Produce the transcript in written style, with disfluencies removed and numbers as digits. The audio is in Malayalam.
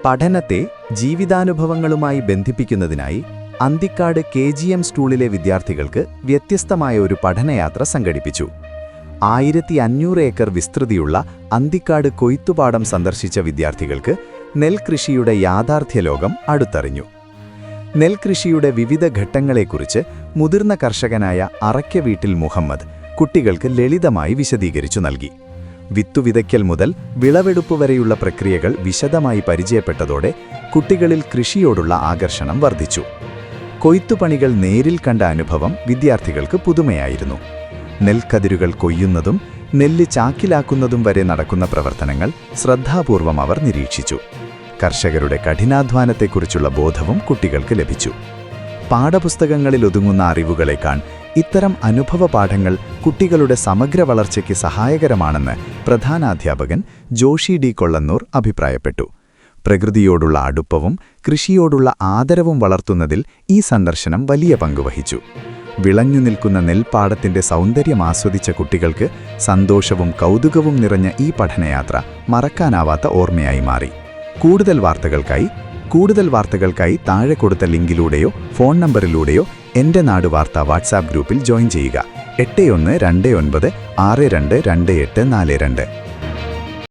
പഠനത്തെ ജീവിതാനുഭവങ്ങളുമായി ബന്ധിപ്പിക്കുന്നതിനായി അന്തിക്കാട് KGM സ്കൂളിലെ വിദ്യാർത്ഥികൾക്ക് വ്യത്യസ്തമായ ഒരു പഠനയാത്ര സംഘടിപ്പിച്ചു. 1500 ഏക്കർ വിസ്തൃതിയുള്ള അന്തിക്കാട് കൊയ്ത്തുപാടം സന്ദർശിച്ച വിദ്യാർത്ഥികൾക്ക് നെൽകൃഷിയുടെ യാഥാർത്ഥ്യലോകം അടുത്തറിഞ്ഞു. നെൽകൃഷിയുടെ വിവിധ ഘട്ടങ്ങളെക്കുറിച്ച് മുതിർന്ന കർഷകനായ അറയ്ക്കവീട്ടിൽ മുഹമ്മദ് കുട്ടികൾക്ക് ലളിതമായി വിശദീകരിച്ചു നൽകി. വിത്തുവിതയ്ക്കൽ മുതൽ വിളവെടുപ്പ് വരെയുള്ള പ്രക്രിയകൾ വിശദമായി പരിചയപ്പെട്ടതോടെ കുട്ടികളിൽ കൃഷിയോടുള്ള ആകർഷണം വർദ്ധിച്ചു. കൊയ്ത്തുപണികൾ നേരിൽ കണ്ട അനുഭവം വിദ്യാർത്ഥികൾക്ക് പുതുമയായിരുന്നു. നെൽക്കതിരുകൾ കൊയ്യുന്നതും നെല്ല് ചാക്കിലാക്കുന്നതും വരെ നടക്കുന്ന പ്രവർത്തനങ്ങൾ ശ്രദ്ധാപൂർവം അവർ നിരീക്ഷിച്ചു. കർഷകരുടെ കഠിനാധ്വാനത്തെക്കുറിച്ചുള്ള ബോധവും കുട്ടികൾക്ക് ലഭിച്ചു. പാഠപുസ്തകങ്ങളിൽ ഒതുങ്ങുന്ന അറിവുകളേക്കാൾ ഇത്തരം അനുഭവ പാഠങ്ങൾ കുട്ടികളുടെ സമഗ്ര വളർച്ചയ്ക്ക് സഹായകരമാണെന്ന് പ്രധാനാധ്യാപകൻ ജോഷി ഡി കൊള്ളന്നൂർ അഭിപ്രായപ്പെട്ടു. പ്രകൃതിയോടുള്ള അടുപ്പവും കൃഷിയോടുള്ള ആദരവും വളർത്തുന്നതിൽ ഈ സന്ദർശനം വലിയ പങ്കുവഹിച്ചു. വിളഞ്ഞു നിൽക്കുന്ന നെൽപ്പാടത്തിന്റെ സൗന്ദര്യം ആസ്വദിച്ച കുട്ടികൾക്ക് സന്തോഷവും കൗതുകവും നിറഞ്ഞ ഈ പഠനയാത്ര മറക്കാനാവാത്ത ഓർമ്മയായി മാറി. കൂടുതൽ വാർത്തകൾക്കായി താഴെ കൊടുത്ത ലിങ്കിലൂടെയോ ഫോൺ നമ്പറിലൂടെയോ എൻ്റെ നാട് വാർത്ത വാട്സാപ്പ് ഗ്രൂപ്പിൽ ജോയിൻ ചെയ്യുക. 8129622842.